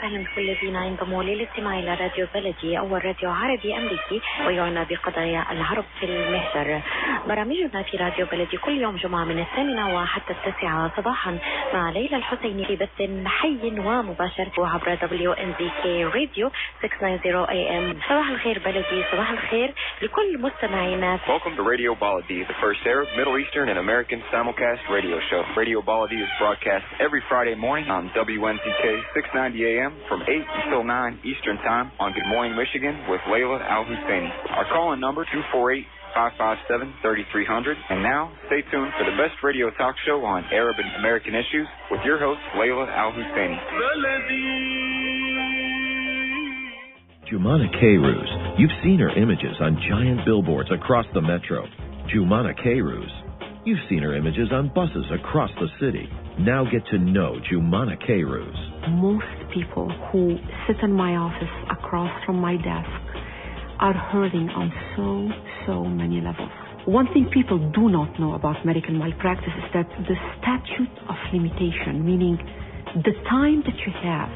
وسهلا بكل الذين ينضموا للاستماع إلى راديو بلدي أول راديو عربي أمريكي ويعنى بقضايا العرب في المهجر. برامجنا في راديو بلدي كل يوم جمعة من 8 وحتى 9 صباحا مع ليلى الحسيني في بث حي ومباشر عبر WNZK راديو 690 AM. صباح الخير بلدي، صباح الخير لكل مستمعينا. Welcome to Radio Baladi, the first Arab, Middle Eastern, and American simulcast radio show. Radio Baladi is broadcast every Friday morning on WNZK 690 AM from 8 until 9 Eastern Time on Good Morning Michigan with Layla Al-Husseini. Our call-in number 248-557-3300. And now, stay tuned for the best radio talk show on Arab and American issues with your host, Layla Al-Husseini. Jumana Kairouz. You've seen her images on giant billboards across the metro. Jumana Kairouz. You've seen her images on buses across the city. Now get to know Jumana Kairouz. Most people who sit in my office across from my desk are hurting on so many levels. One thing people do not know about medical malpractice is that the statute of limitation, meaning the time that you have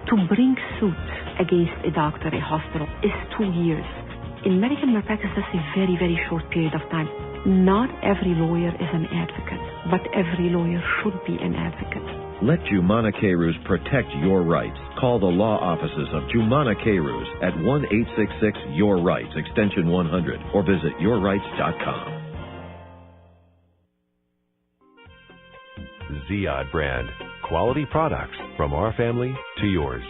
to bring suit against a doctor, a hospital, is 2 years. In medical malpractice, that's a very, very short period of time. Not every lawyer is an advocate, but every lawyer should be an advocate. Let Jumana Kairouz protect your rights. Call the law offices of Jumana Kairouz at 1-866-YOUR-RIGHTS, extension 100, or visit yourrights.com. Ziyad brand. Quality products from our family to yours.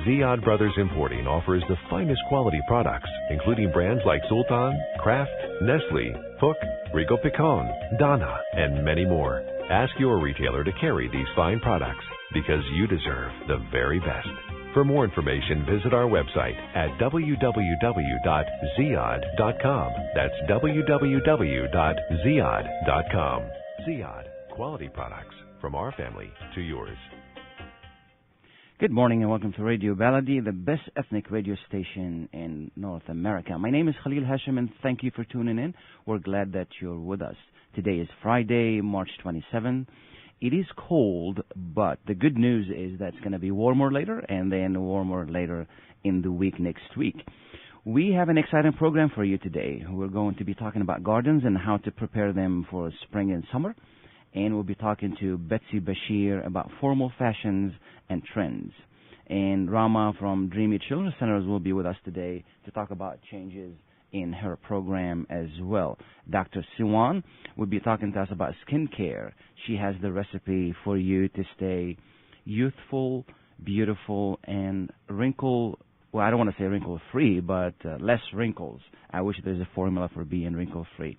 Ziyad Brothers Importing offers the finest quality products, including brands like Sultan, Kraft, Nestle, Hook, Rico Picon, Donna, and many more. Ask your retailer to carry these fine products because you deserve the very best. For more information, visit our website at www.ziyad.com. That's www.ziyad.com. Ziyad, quality products from our family to yours. Good morning and welcome to Radio Baladi, the best ethnic radio station in North America. My name is Khalil Hachem and thank you for tuning in. We're glad that you're with us. Today is Friday, March 27. It is cold, but the good news is that it's going to be warmer later and then warmer later in the week next week. We have an exciting program for you today. We're going to be talking about gardens and how to prepare them for spring and summer. And we'll be talking to Betsy Bashir about formal fashions and trends. And Rama from Dreamy Children's Centers will be with us today to talk about changes in her program as well. Dr. Suwan will be talking to us about skincare. She has the recipe for you to stay youthful, beautiful, and wrinkle, well, I don't want to say wrinkle-free, but less wrinkles. I wish there's a formula for being wrinkle-free.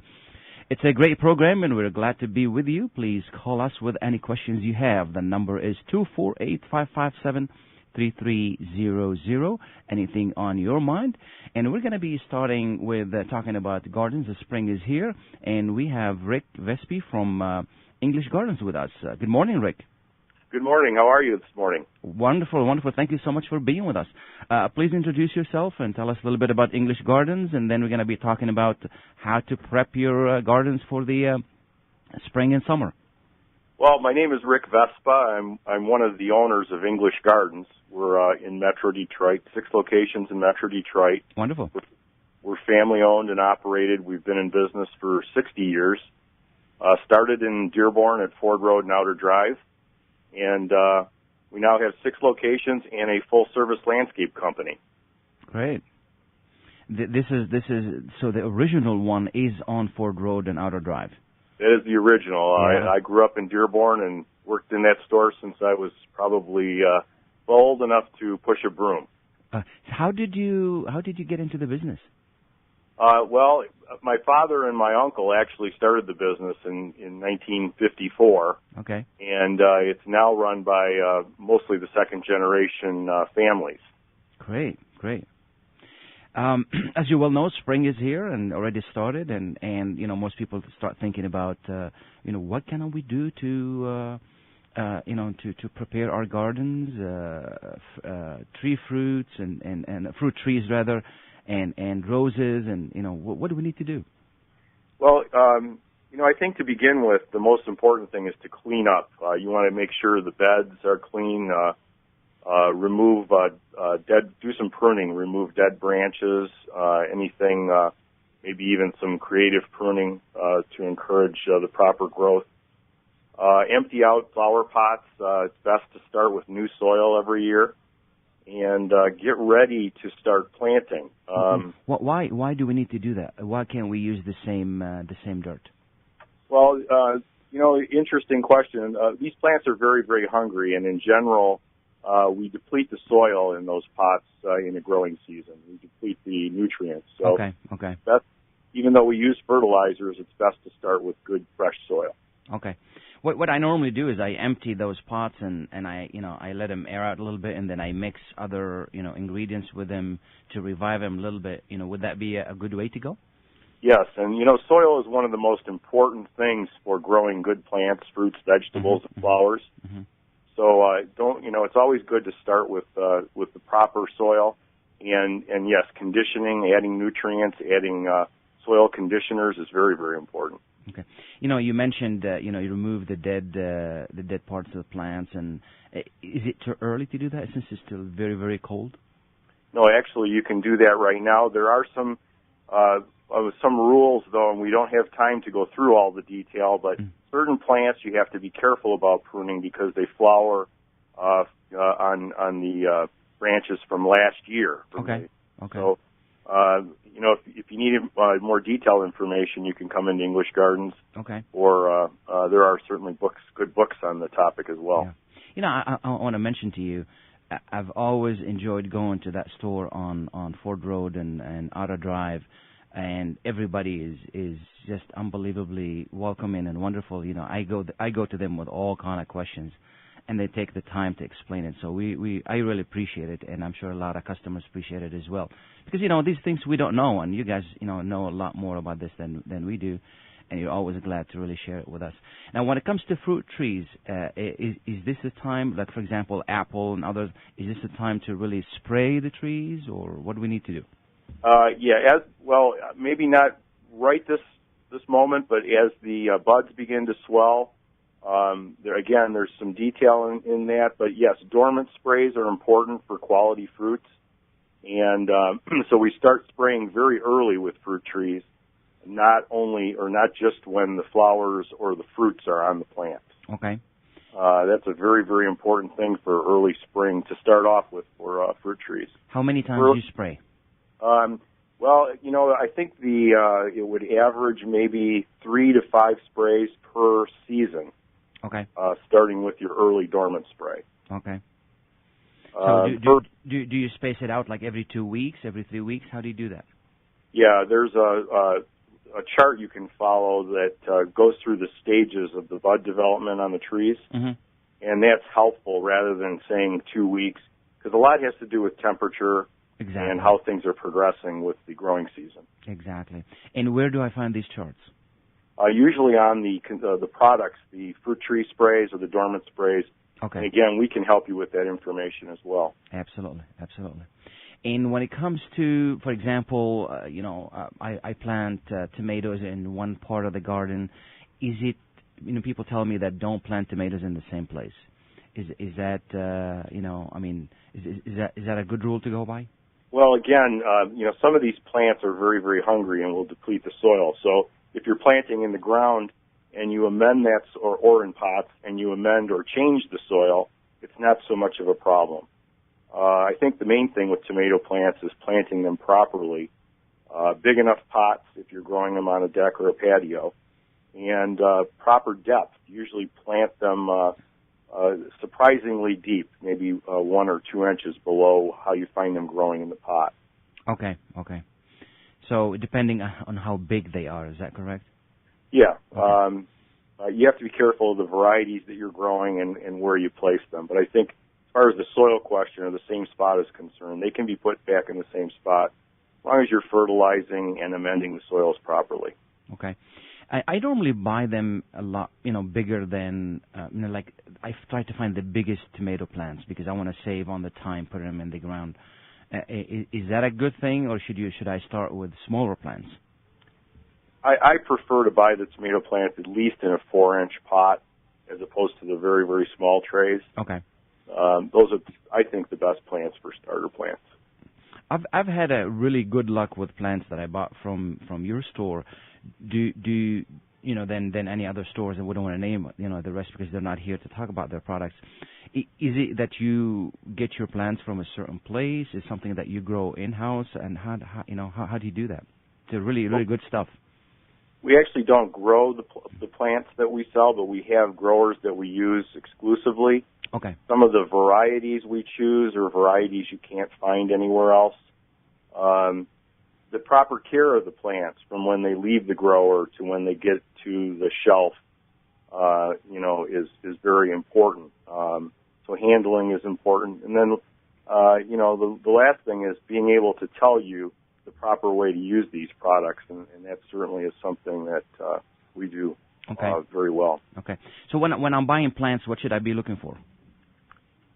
It's a great program, and we're glad to be with you. Please call us with any questions you have. The number is 248-557-3300. Anything on your mind? And we're going to be starting with talking about gardens. The spring is here, and we have Rick Vespi from English Gardens with us. Good morning, Rick. Good morning. How are you this morning? Wonderful, wonderful. Thank you so much for being with us. Please introduce yourself and tell us a little bit about English Gardens, and then we're going to be talking about how to prep your gardens for the spring and summer. Well, my name is Rick Vespa. I'm one of the owners of English Gardens. We're in Metro Detroit, 6 locations in Metro Detroit. Wonderful. We're family-owned and operated. We've been in business for 60 years. Started in Dearborn at Ford Road and Outer Drive. And we now have 6 locations and a full-service landscape company. Great. This is so the original one is on Ford Road and Outer Drive. That is the original. Yeah. I grew up in Dearborn and worked in that store since I was probably old enough to push a broom. How did you get into the business? Well, my father and my uncle actually started the business in 1954. Okay. And it's now run by mostly the second-generation families. Great, great. As you well know, spring is here and already started, and you know, most people start thinking about what can we do to prepare our gardens, tree fruits and fruit trees rather. And roses, and what do we need to do? Well, I think to begin with, the most important thing is to clean up. You want to make sure the beds are clean, do some pruning, remove dead branches, anything, maybe even some creative pruning to encourage the proper growth. Empty out flower pots. It's best to start with new soil every year, and get ready to start planting. Why do we need to do that? Why can't we use the same dirt? Well, interesting question. These plants are very, very hungry, and in general, we deplete the soil in those pots in the growing season. We deplete the nutrients. So okay. Even though we use fertilizers, it's best to start with good, fresh soil. Okay. What I normally do is I empty those pots and I let them air out a little bit, and then I mix other ingredients with them to revive them a little bit. Would that be a good way to go? Yes, and soil is one of the most important things for growing good plants, fruits, vegetables, and flowers. Mm-hmm. So it's always good to start with the proper soil, and yes, conditioning, adding nutrients, adding soil conditioners is very, very important. Okay. You mentioned you remove the dead parts of the plants, and is it too early to do that since it's still very, very cold? No, actually, you can do that right now. There are some rules, though, and we don't have time to go through all the detail, but certain plants you have to be careful about pruning because they flower on the branches from last year. Okay. So, if you need more detailed information, you can come into English Gardens. Okay. Or there are certainly good books on the topic as well. Yeah. I want to mention to you, I've always enjoyed going to that store on Ford Road and Outer Drive, and everybody is just unbelievably welcoming and wonderful. I go to them with all kind of questions, and they take the time to explain it. So I really appreciate it, and I'm sure a lot of customers appreciate it as well. Because, these things we don't know, and you guys, know a lot more about this than we do, and you're always glad to really share it with us. Now, when it comes to fruit trees, is this the time, like, for example, apple and others, is this the time to really spray the trees, or what do we need to do? Maybe not right this moment, but as the buds begin to swell, there's some detail in that, but yes, dormant sprays are important for quality fruits, and so we start spraying very early with fruit trees, not just when the flowers or the fruits are on the plant. Okay. That's a very, very important thing for early spring to start off with for fruit trees. How many times do you spray? I think it would average maybe 3 to 5 sprays per season. Okay. Starting with your early dormant spray. Okay. So do you space it out like every 2 weeks, every 3 weeks? How do you do that? Yeah, there's a chart you can follow that goes through the stages of the bud development on the trees, and that's helpful rather than saying 2 weeks, because a lot has to do with temperature. Exactly. And how things are progressing with the growing season. Exactly. And where do I find these charts? Usually on the products, the fruit tree sprays or the dormant sprays. Okay. And again, we can help you with that information as well. Absolutely. And when it comes to, for example, I plant tomatoes in one part of the garden. Is it, people tell me that don't plant tomatoes in the same place. Is that, is that a good rule to go by? Well, again, some of these plants are very, very hungry and will deplete the soil. So if you're planting in the ground and you amend that, or in pots, and you amend or change the soil, it's not so much of a problem. I think the main thing with tomato plants is planting them properly. Big enough pots if you're growing them on a deck or a patio, and proper depth. Usually plant them surprisingly deep, maybe 1 or 2 inches below how you find them growing in the pot. Okay. So depending on how big they are, is that correct? Yeah. Okay. You have to be careful of the varieties that you're growing and where you place them. But I think as far as the soil question or the same spot is concerned, they can be put back in the same spot as long as you're fertilizing and amending the soils properly. Okay. I normally buy them a lot, bigger than, I try to find the biggest tomato plants because I want to save on the time, put them in the ground. Is that a good thing, or should I start with smaller plants? I prefer to buy the tomato plants at least in a 4-inch pot as opposed to the very, very small trays. Okay. those are, I think, the best plants for starter plants. I've had a really good luck with plants that I bought from your store. Do you know, than any other stores, and we don't want to name, you know, the rest because they're not here to talk about their products. Is it that you get your plants from a certain place? Is something that you grow in-house? And how do you do that? It's really good stuff. We actually don't grow the plants that we sell, but we have growers that we use exclusively. Okay. Some of the varieties we choose are varieties you can't find anywhere else. The proper care of the plants from when they leave the grower to when they get to the shelf, is very important. So handling is important. And then, the last thing is being able to tell you the proper way to use these products, and that certainly is something that we do very well. Okay. So when I'm buying plants, what should I be looking for?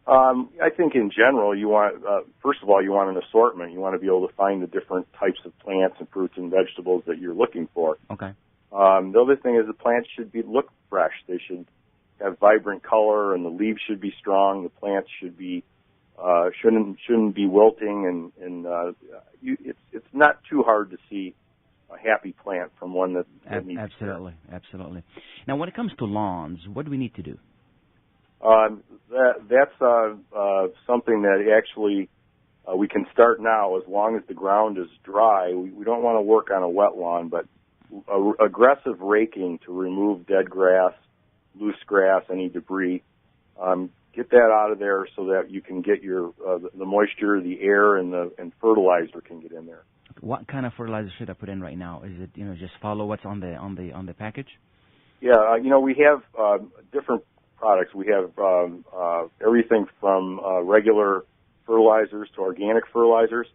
I think in general, you want, first of all, you want an assortment. You want to be able to find the different types of plants and fruits and vegetables that you're looking for. Okay. The other thing is the plants should look fresh. They should have vibrant color, and the leaves should be strong. The plants should be shouldn't be wilting, and it's not too hard to see a happy plant from one that needs absolutely. Now, when it comes to lawns, what do we need to do? That's something that actually we can start now as long as the ground is dry. We don't want to work on a wet lawn, but aggressive raking to remove dead grass, loose grass, any debris. Get that out of there so that you can get your the moisture, the air, and fertilizer can get in there. What kind of fertilizer should I put in right now? Is it just follow what's on the package? Yeah, we have different products. We have everything from regular fertilizers to organic fertilizers.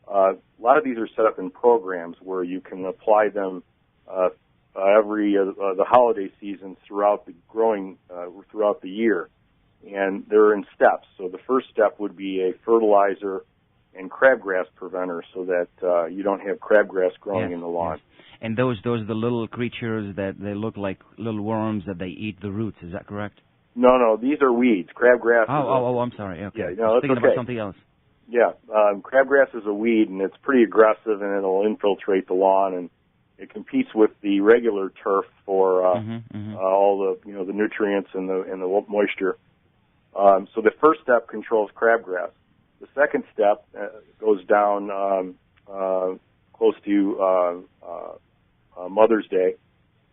A lot of these are set up in programs where you can apply them every the holiday seasons throughout the growing throughout the year, and they're in steps. So the first step would be a fertilizer and crabgrass preventer, so that you don't have crabgrass growing in the lawn. Yes. And those are the little creatures that they look like little worms that they eat the roots. Is that correct? No, these are weeds. Crabgrass. I'm sorry. Okay. Yeah, I was thinking about something else. Yeah, crabgrass is a weed, and it's pretty aggressive, and it'll infiltrate the lawn, and it competes with the regular turf for all the the nutrients and the moisture. So the first step controls crabgrass. The second step goes down close to Mother's Day,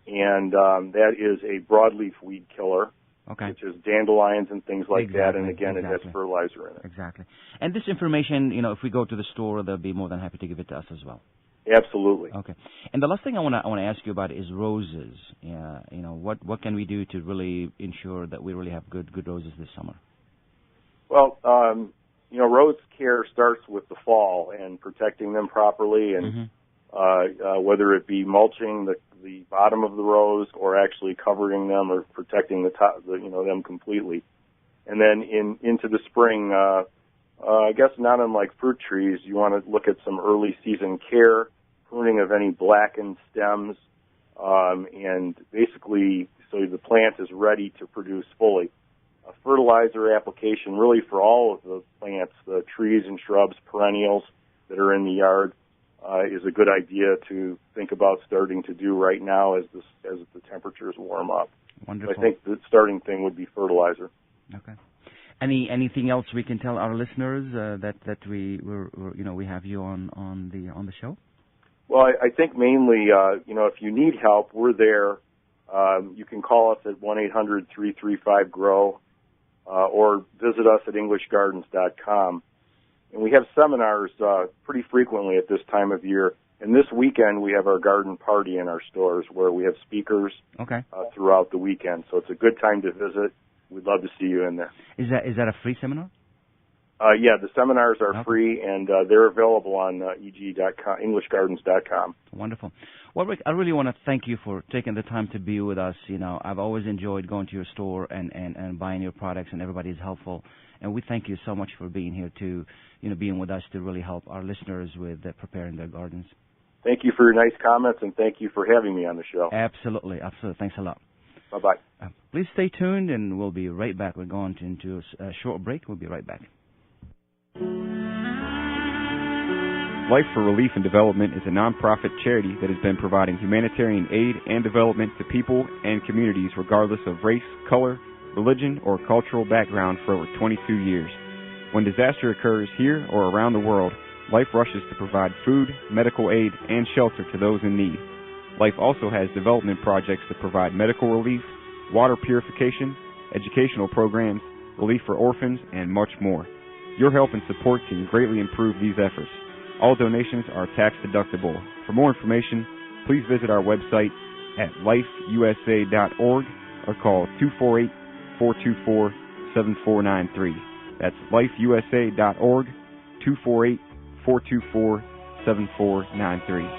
and that is a broadleaf weed killer. Okay. Which is dandelions and things like that, and again, it has fertilizer in it. Exactly. And this information, if we go to the store, they'll be more than happy to give it to us as well. Absolutely. Okay. And the last thing I want to ask you about is roses. What can we do to really ensure that we really have good roses this summer? Well, rose care starts with the fall and protecting them properly, and whether it be mulching the bottom of the rose or actually covering them or protecting the top, them completely. And then into the spring, I guess not unlike fruit trees, you want to look at some early season care, pruning of any blackened stems, and basically so the plant is ready to produce fully. A fertilizer application really for all of the plants, the trees and shrubs, perennials that are in the yard, is a good idea to think about starting to do right now as the temperatures warm up. Wonderful. So I think the starting thing would be fertilizer. Okay. Anything else we can tell our listeners that we have you on the show? Well, I think mainly if you need help, we're there. You can call us at 1-800-335-GROW or visit us at EnglishGardens.com. And we have seminars pretty frequently at this time of year. And this weekend we have our garden party in our stores where we have speakers throughout the weekend. So it's a good time to visit. We'd love to see you in there. Is that a free seminar? Yeah, the seminars are free, and they're available on EG.com, EnglishGardens.com. Wonderful. Well, Rick, I really want to thank you for taking the time to be with us. I've always enjoyed going to your store and buying your products, and everybody is helpful. And we thank you so much for being here being with us to really help our listeners with preparing their gardens. Thank you for your nice comments, and thank you for having me on the show. Absolutely. Thanks a lot. Bye-bye. Please stay tuned, and we'll be right back. We're going into a short break. We'll be right back. Life for Relief and Development is a nonprofit charity that has been providing humanitarian aid and development to people and communities regardless of race, color, religion, or cultural background for over 22 years. When disaster occurs here or around the world, Life rushes to provide food, medical aid, and shelter to those in need. Life also has development projects that provide medical relief, water purification, educational programs, relief for orphans, and much more. Your help and support can greatly improve these efforts. All donations are tax deductible. For more information, please visit our website at lifeusa.org or call 248-424-7493. That's lifeusa.org, 248-424-7493.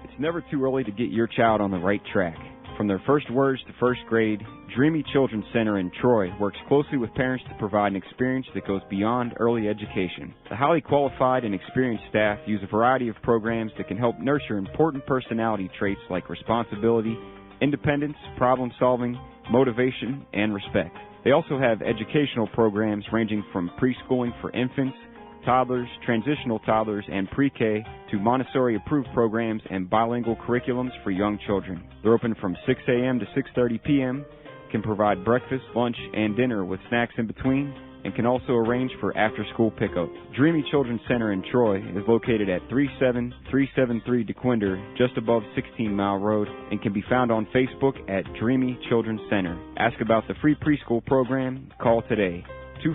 It's never too early to get your child on the right track. From their first words to first grade, Dreamy Children's Center in Troy works closely with parents to provide an experience that goes beyond early education. The highly qualified and experienced staff use a variety of programs that can help nurture important personality traits like responsibility, independence, problem solving, motivation, and respect. They also have educational programs ranging from preschooling for infants, toddlers, transitional toddlers, and pre-K to Montessori-approved programs and bilingual curriculums for young children. They're open from 6 a.m. to 6:30 p.m., can provide breakfast, lunch, and dinner with snacks in between, and can also arrange for after-school pickup. Dreamy Children's Center in Troy is located at 37373 DeQuinder, just above 16 Mile Road, and can be found on Facebook at Dreamy Children's Center. Ask about the free preschool program. Call today,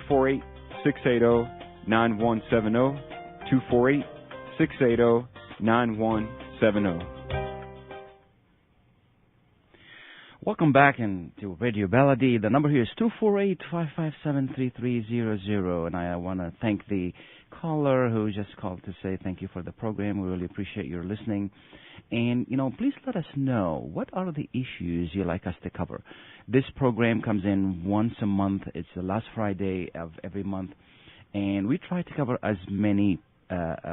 248-680-9170, 248-680-9170. Welcome back to Radio Baladi. The number here is 248-557-3300, and I want to thank the caller who just called to say thank you for the program. We really appreciate your listening. And, please let us know, what are the issues you'd like us to cover? This program comes in once a month. It's the last Friday of every month. And we try to cover as many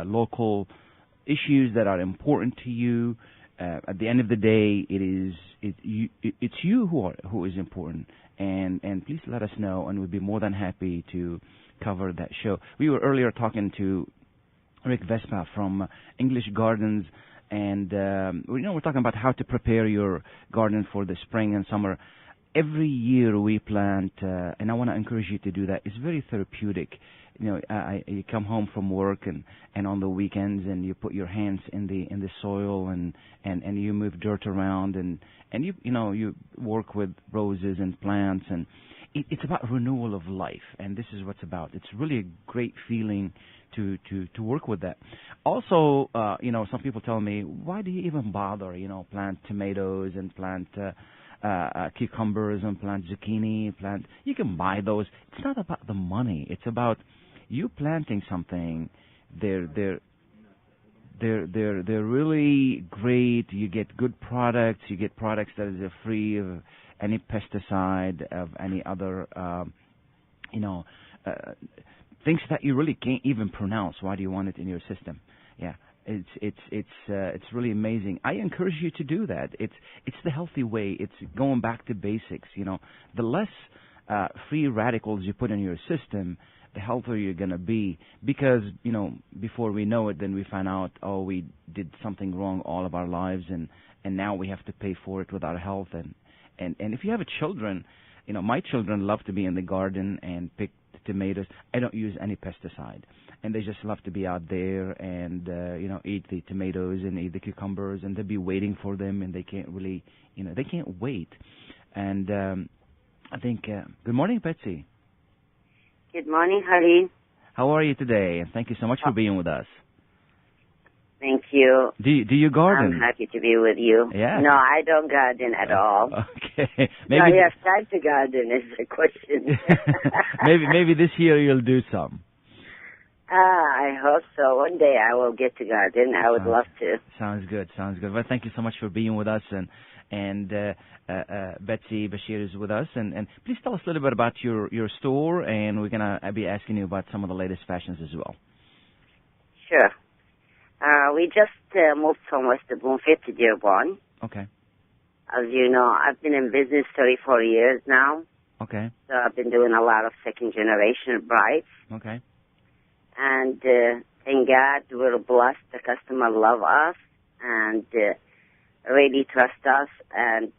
local issues that are important to you. At the end of the day, it's you who is important. And please let us know, and we'd be more than happy to cover that show. We were earlier talking to Rick Vespa from English Gardens, and we're talking about how to prepare your garden for the spring and summer. Every year we plant, and I want to encourage you to do that. It's very therapeutic. You come home from work and on the weekends, and you put your hands in the soil and you move dirt around and you work with roses and plants, and it's about renewal of life, and this is what's about. It's really a great feeling to work with that. Also, some people tell me, why do you even bother? Plant tomatoes and plant cucumbers and plant zucchini. You can buy those. It's not about the money. It's about you planting something. They're really great. You get good products. You get products that is free of any pesticide, of any other things that you really can't even pronounce. Why do you want it in your system? Yeah. It's really amazing. I encourage you to do that. It's the healthy way. It's going back to basics. The less free radicals you put in your system, the healthier you're going to be. Because before we know it, then we find out, we did something wrong all of our lives, and now we have to pay for it with our health. And if you have children, my children love to be in the garden and pick tomatoes. I don't use any pesticide. And they just love to be out there and, eat the tomatoes and eat the cucumbers, and they'll be waiting for them, and they can't really, they can't wait. And I think, good morning, Betsy. Good morning, Khalil. How are you today? And thank you so much for being with us. Thank you. Do you garden? I'm happy to be with you. Yeah. No, I don't garden at all. Okay. Maybe no, you have time to garden is the question. maybe this year you'll do some. I hope so. One day I will get to garden. I would love to. Sounds good. Well, thank you so much for being with us, and Betsy Bashir is with us, and please tell us a little bit about your store, and we're gonna be asking you about some of the latest fashions as well. Sure. We just moved from West Bloomfield to Dearborn. Okay. As you know, I've been in business 34 years now. Okay. So I've been doing a lot of second-generation brides. Okay. And thank God we're blessed. The customer love us and really trust us. And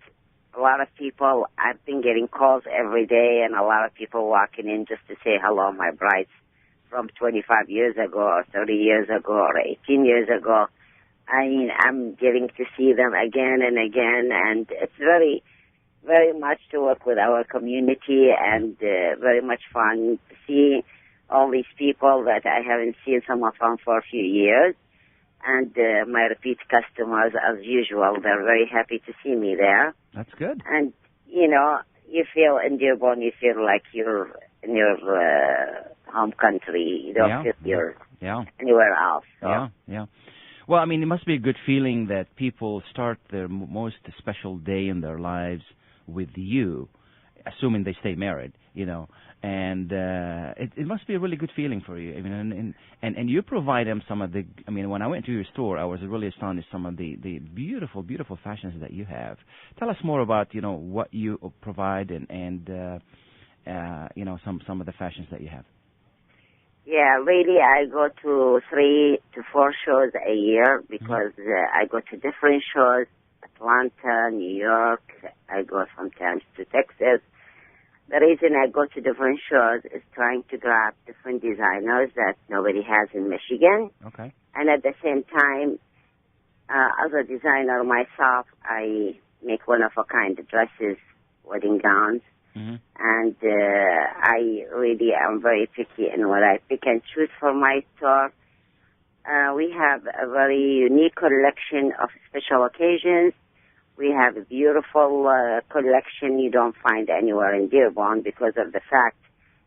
a lot of people, I've been getting calls every day, and a lot of people walking in just to say hello, my brides from 25 years ago or 30 years ago or 18 years ago. I mean, I'm getting to see them again and again, and it's very, very much to work with our community and very much fun to see all these people that I haven't seen, some of them for a few years. And my repeat customers, as usual, they're very happy to see me there. That's good. And, you know, you feel in Dearborn, you feel like you're in your home country. You don't feel you're anywhere else. So. Yeah. Well, I mean, it must be a good feeling that people start their most special day in their lives with you, assuming they stay married, you know. And it must be a really good feeling for you. I mean, and you provide them some of the. I mean, when I went to your store, I was really astonished some of the beautiful, beautiful fashions that you have. Tell us more about what you provide and some of the fashions that you have. Yeah, really, I go to 3 to 4 shows a year because I go to different shows, Atlanta, New York. I go sometimes to Texas. The reason I go to different shows is trying to grab different designers that nobody has in Michigan. Okay. And at the same time, as a designer myself, I make one-of-a-kind dresses, wedding gowns. Mm-hmm. And I really am very picky in what I pick and choose for my store. We have a very unique collection of special occasions. We have a beautiful collection you don't find anywhere in Dearborn because of the fact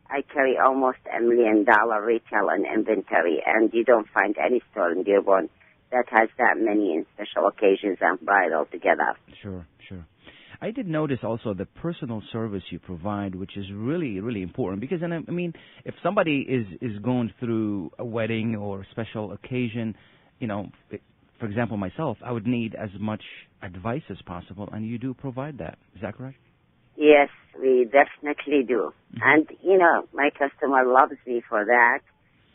I carry almost $1 million retail and inventory, and you don't find any store in Dearborn that has that many in special occasions and bridal together. Sure. I did notice also the personal service you provide, which is really, really important. Because, I mean, if somebody is going through a wedding or a special occasion, for example, myself, I would need as much advice as possible, and you do provide that. Is that correct? Yes, we definitely do. Mm-hmm. And, my customer loves me for that.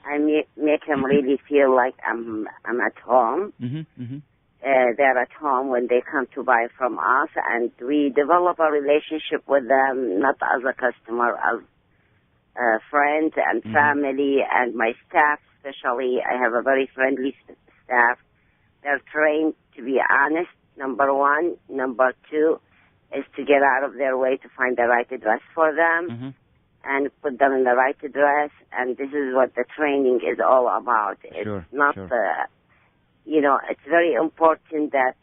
I make him really feel like I'm at home. Mm-hmm. Mm-hmm. They're at home when they come to buy from us, and we develop a relationship with them, not as a customer, as a friend and family, and my staff especially. I have a very friendly staff. They're trained to be honest, number one. Number two is to get out of their way to find the right address for them and put them in the right address, and this is what the training is all about. It's not it's very important that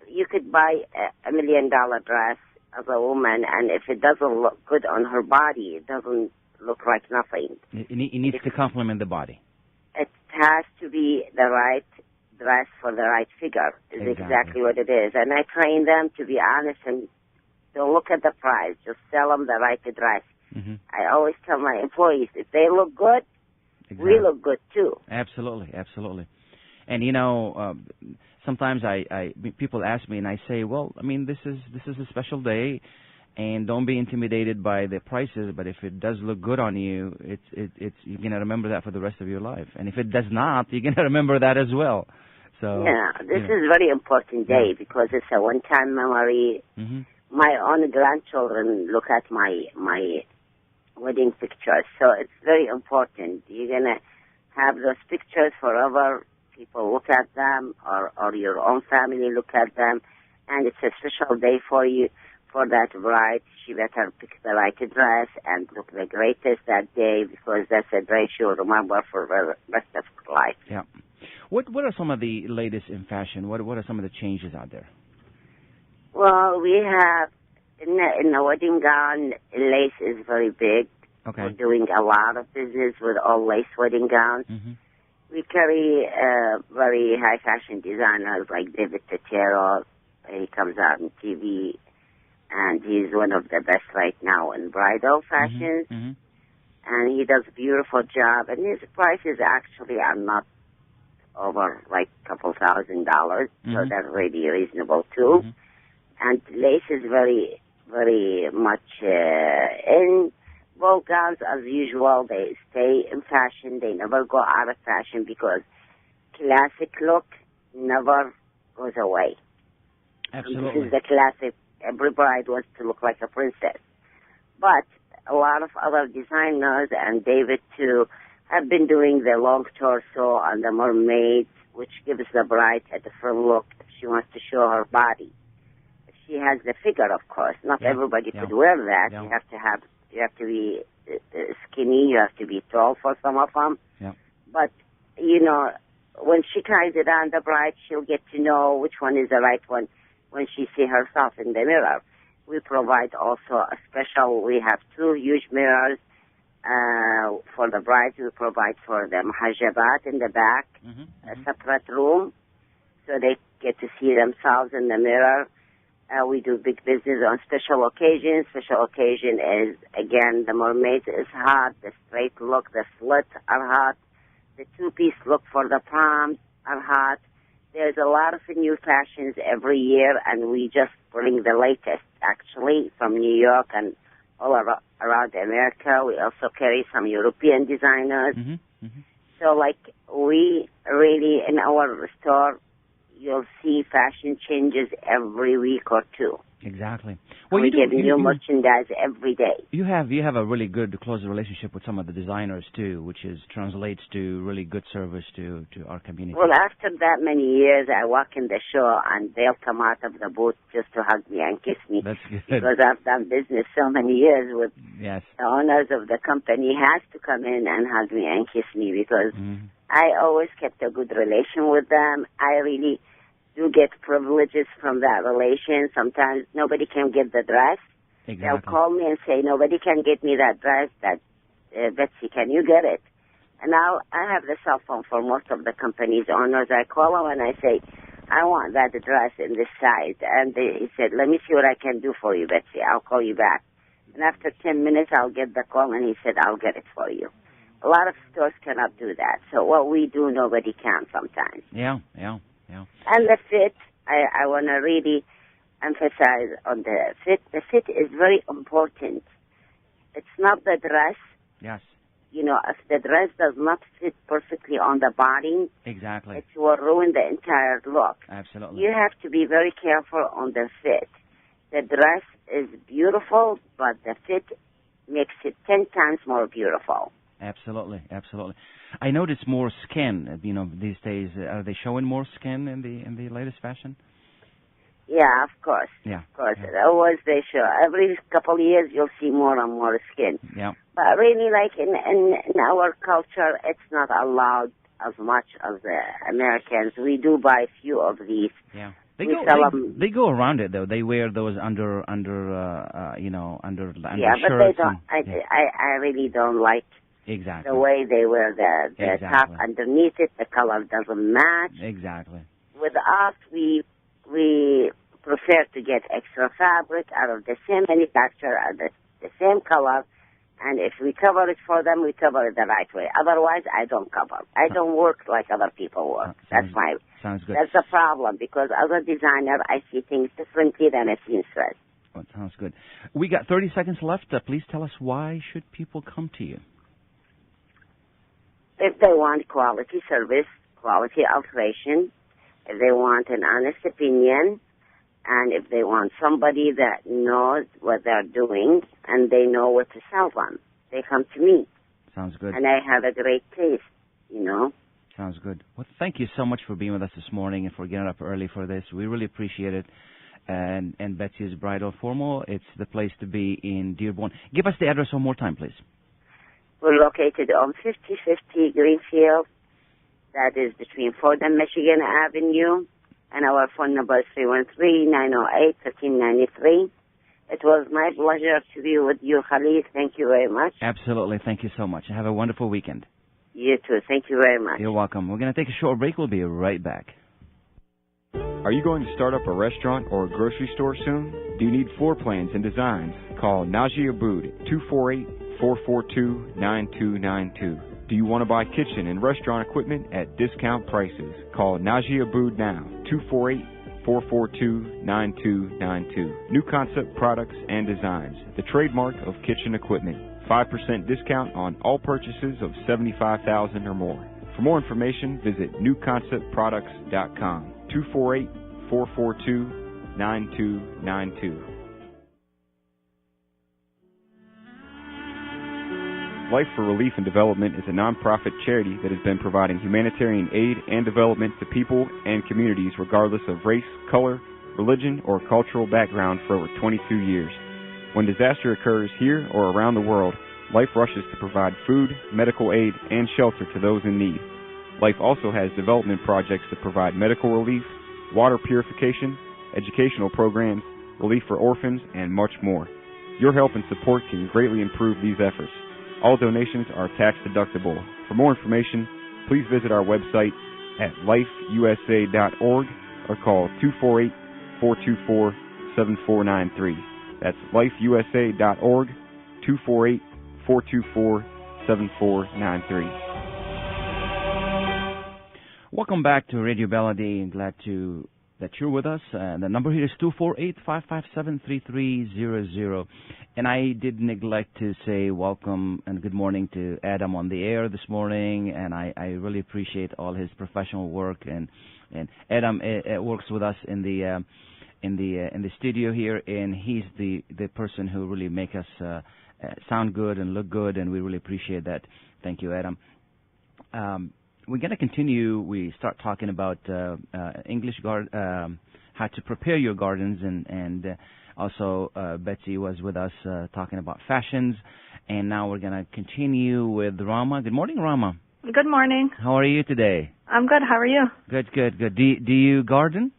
you could buy $1 million dress as a woman, and if it doesn't look good on her body, it doesn't look like nothing. It needs to complement the body. It has to be the right dress for the right figure, is exactly what it is. And I train them to be honest and don't look at the price. Just sell them the right dress. Mm-hmm. I always tell my employees, if they look good, we look good too. Absolutely. And sometimes people ask me, and I say, well, I mean, this is a special day, and don't be intimidated by the prices. But if it does look good on you, it's you're gonna remember that for the rest of your life. And if it does not, you're gonna remember that as well. So this is a very important day because it's a one-time memory. Mm-hmm. My own grandchildren look at my wedding pictures, so it's very important. You're gonna have those pictures forever. People look at them, or your own family look at them, and it's a special day for you, for that bride. She better pick the right dress and look the greatest that day, because that's a day she'll remember for the rest of her life. Yeah. What are some of the latest in fashion? What are some of the changes out there? Well, we have, in the wedding gown, lace is very big. Okay. We're doing a lot of business with all lace wedding gowns. Mm-hmm. We carry very high fashion designers like David Tetero. He comes out on TV, and he's one of the best right now in bridal fashions. Mm-hmm. And he does a beautiful job, and his prices actually are not over like a couple $1,000, so that's really reasonable too. And lace is very, very much in. Ball gowns, as usual, they stay in fashion. They never go out of fashion because classic look never goes away. Absolutely. This is the classic. Every bride wants to look like a princess. But a lot of other designers, and David too, have been doing the long torso and the mermaid, which gives the bride a different look if she wants to show her body. If she has the figure, of course. Not everybody could wear that. You have to be skinny. You have to be tall for some of them. But, you know, when she tries it on the bride, she'll get to know which one is the right one when she sees herself in the mirror. We provide also a special, we have 2 huge mirrors for the brides. We provide for them hajabat in the back, a separate room, so they get to see themselves in the mirror. We do big business on special occasions. Special occasion is, again, the mermaid is hot, the straight look, the slits are hot, the 2-piece look for the proms are hot. There's a lot of new fashions every year, and we just bring the latest, actually, from New York and all around America. We also carry some European designers. So, like, we really, in our store, you'll see fashion changes every week or 2. Exactly. Well, we get new merchandise every day. You have a really good close relationship with some of the designers too, which translates to really good service to our community. Well, after that many years, I walk in the show and they'll come out of the booth just to hug me and kiss me. That's good. Because I've done business so many years with the owners of the company has to come in and hug me and kiss me because I always kept a good relation with them. I really do get privileges from that relation. Sometimes nobody can get the dress. They'll call me and say, nobody can get me that dress. That Betsy, can you get it? And now I have the cell phone for most of the company's owners. I call them and I say, I want that dress in this size. And he said, let me see what I can do for you, Betsy. I'll call you back. And after 10 minutes, I'll get the call, and he said, I'll get it for you. A lot of stores cannot do that. So what we do, nobody can sometimes. Yeah. And the fit, I want to really emphasize on the fit. The fit is very important. It's not the dress. Yes. You know, if the dress does not fit perfectly on the body, it will ruin the entire look. Absolutely. You have to be very careful on the fit. The dress is beautiful, but the fit makes it 10 times more beautiful. Absolutely. I notice more skin. You know, these days, are they showing more skin in the latest fashion? Yeah, of course. Yeah. Of course. Always they show. Every couple of years, you'll see more and more skin. Yeah. But really, like in our culture, it's not allowed as much as the Americans. We do buy a few of these. Yeah. They go around it though. They wear those under yeah, but shirts. They don't. I really don't like the way they wear the top underneath it. The color doesn't match. Exactly. With us, we prefer to get extra fabric out of the same manufacturer, the same color, and if we cover it for them, we cover it the right way. Otherwise, I don't cover. I don't work like other people work. Sounds good. That's the problem, because as a designer, I see things differently than a seamstress. Well, sounds good. We got 30 seconds left. Please tell us, why should people come to you? If they want quality service, quality alteration, if they want an honest opinion, and if they want somebody that knows what they're doing and they know what to sell them, they come to me. Sounds good. And I have a great taste, you know. Sounds good. Well, thank you so much for being with us this morning and for getting up early for this. We really appreciate it. And Betsy's Bridal Formal, it's the place to be in Dearborn. Give us the address one more time, please. We're located on 5050 Greenfield. That is between Ford and Michigan Avenue. And our phone number is 313-908-1393. It was my pleasure to be with you, Khalil. Thank you very much. Absolutely. Thank you so much. Have a wonderful weekend. You too. Thank you very much. You're welcome. We're going to take a short break. We'll be right back. Are you going to start up a restaurant or a grocery store soon? Do you need floor plans and designs? Call Najee Abood, 248-442-9292. Do you want to buy kitchen and restaurant equipment at discount prices? Call Najee Abood now, 248-442-9292. New Concept Products and Designs, the trademark of kitchen equipment. 5% discount on all purchases of $75,000 or more. For more information, visit newconceptproducts.com, 248-442-9292. Life for Relief and Development is a nonprofit charity that has been providing humanitarian aid and development to people and communities regardless of race, color, religion, or cultural background for over 22 years. When disaster occurs here or around the world, Life rushes to provide food, medical aid, and shelter to those in need. Life also has development projects that provide medical relief, water purification, educational programs, relief for orphans, and much more. Your help and support can greatly improve these efforts. All donations are tax deductible. For more information, please visit our website at lifeusa.org or call 248-424-7493. That's lifeusa.org, 248-424-7493. Welcome back to Radio Baladi. Glad that you're with us. The number here is 248-557-3300. And I did neglect to say welcome and good morning to Adam on the air this morning, and I really appreciate all his professional work. And Adam works with us in the studio here, and he's the person who really make us sound good and look good, and we really appreciate that. Thank you, Adam. We're going to continue. We start talking about English how to prepare your gardens, and also Betsy was with us talking about fashions, and now we're going to continue with Rama. Good morning, Rama. Good morning. How are you today? I'm good. How are you? Good. Do you garden?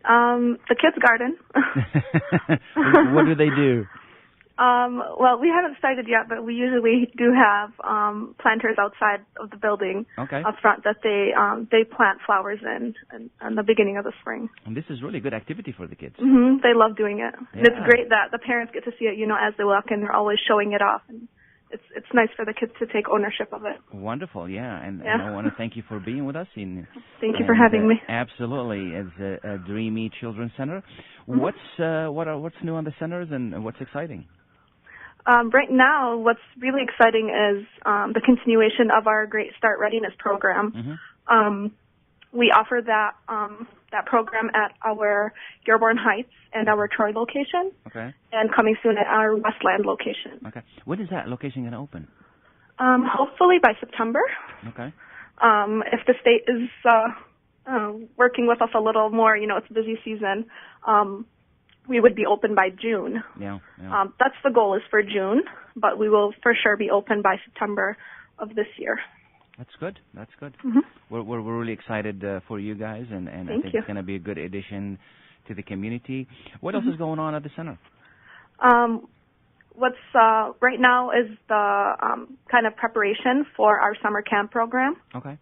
The kids garden. What do they do? Well, we haven't started yet, but we usually do have planters outside of the building up front that they plant flowers in the beginning of the spring. And this is really good activity for the kids. Mm-hmm. They love doing it. Yeah. And it's great that the parents get to see it, as they walk in. They're always showing it off. And it's nice for the kids to take ownership of it. Wonderful, yeah. And I want to thank you for being with us. Thank you for having me. Absolutely. As a Dreamy Children's Center. Mm-hmm. What's new on the centers and what's exciting? Right now, what's really exciting is the continuation of our Great Start Readiness program. Mm-hmm. We offer that program at our Dearborn Heights and our Troy location, and coming soon at our Westland location. Okay. When is that location going to open? Hopefully by September. Okay. If the state is working with us a little more, it's busy season. We would be open by June. Yeah. That's the goal, is for June, but we will for sure be open by September of this year. That's good. Mm-hmm. We're really excited for you guys, and I think it's going to be a good addition to the community. What else is going on at the center? What's right now is the kind of preparation for our summer camp program. Okay.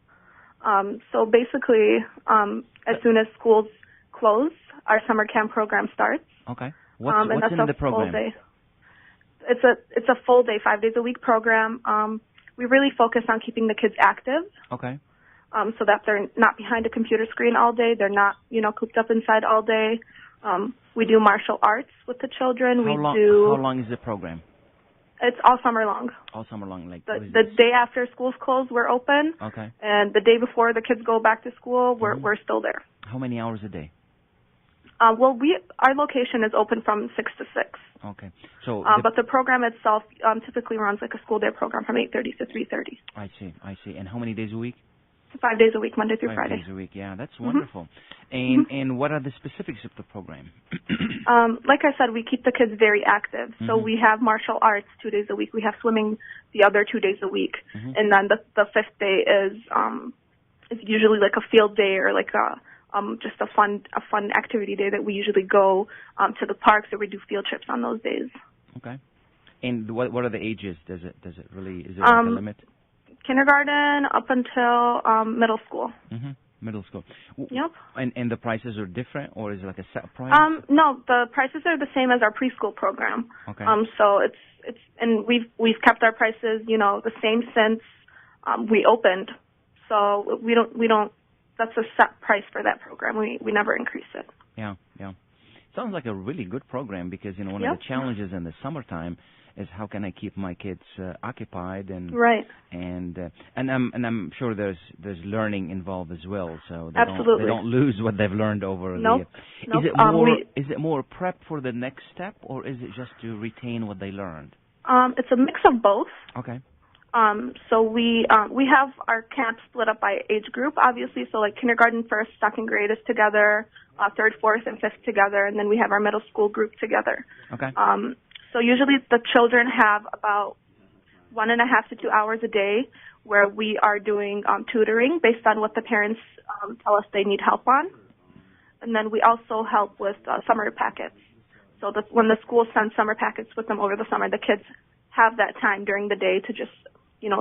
So basically, as soon as schools close, our summer camp program starts. Okay. What's in the program? Full day. It's a full day, 5 days a week program. We really focus on keeping the kids active. Okay. So that they're not behind a computer screen all day. They're not, cooped up inside all day. We do martial arts with the children. How long is the program? It's all summer long. All summer long, like the day after school's closed, we're open. Okay. And the day before the kids go back to school, we're still there. How many hours a day? Well, our location is open from 6 to 6. Okay. So, but the program itself typically runs like a school day program from 8:30 to 3:30. I see. And how many days a week? 5 days a week, Monday through Friday. 5 days a week. Yeah, that's wonderful. And what are the specifics of the program? Like I said, we keep the kids very active. So we have martial arts 2 days a week. We have swimming the other 2 days a week, and then the fifth day is usually like a field day or like just a fun activity day that we usually go to the parks, or we do field trips on those days. Okay. And what are the ages? Is there like a limit? Kindergarten up until middle school. Middle school. Yep. And the prices are different, or is it like a set price? No, the prices are the same as our preschool program. Okay. So it's and we've kept our prices, the same since we opened. So we don't. That's a set price for that program. We never increase it. Yeah. Sounds like a really good program because one of the challenges in the summertime is how can I keep my kids occupied and right. And I'm sure there's learning involved as well, so they don't lose what they've learned over the year. Is it more prep for the next step, or is it just to retain what they learned? It's a mix of both. Okay. So we have our camp split up by age group, obviously. So like kindergarten, first, second grade is together, third, fourth, and fifth together, and then we have our middle school group together. Okay. So usually the children have about 1.5 to 2 hours a day where we are doing tutoring based on what the parents tell us they need help on. And then we also help with summer packets. So when the school sends summer packets with them over the summer, the kids have that time during the day to just,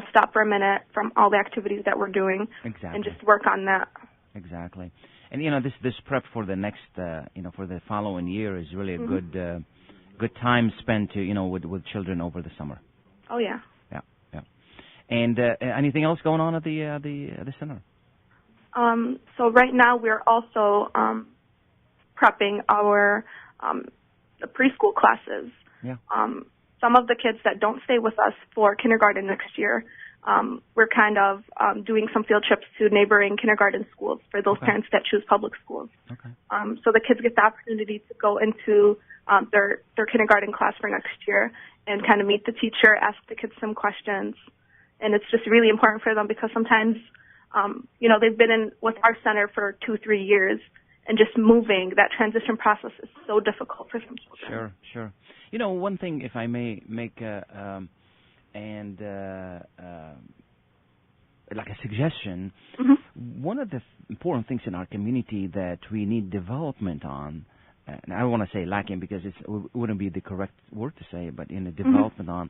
stop for a minute from all the activities that we're doing and just work on that. Exactly. And, this prep for the next, for the following year is really a good time spent with children over the summer. Oh yeah. Yeah. And anything else going on at the center? So right now we're also prepping our the preschool classes. Yeah. Some of the kids that don't stay with us for kindergarten next year, we're kind of doing some field trips to neighboring kindergarten schools for those parents that choose public schools. Okay. So the kids get the opportunity to go into their kindergarten class for next year and kind of meet the teacher, ask the kids some questions. And it's just really important for them because sometimes, they've been with our center for 2-3 years, and just moving, that transition process is so difficult for some children. Sure. One thing, if I may make like a suggestion, one of the important things in our community that we need development on, and I don't want to say lacking because it wouldn't be the correct word to say, but in a development on,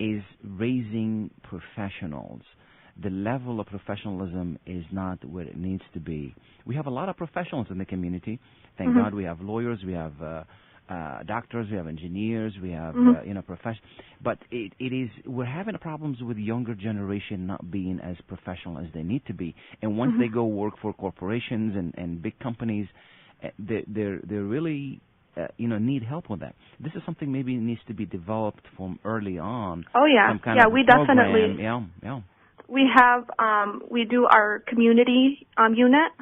is raising professionals. The level of professionalism is not where it needs to be. We have a lot of professionals in the community. Thank God we have lawyers, we have doctors, we have engineers, we have professionals. But we're having problems with younger generation not being as professional as they need to be. And once they go work for corporations and big companies, they're really need help with that. This is something maybe needs to be developed from early on. Oh yeah, we definitely. Yeah. We have we do our community unit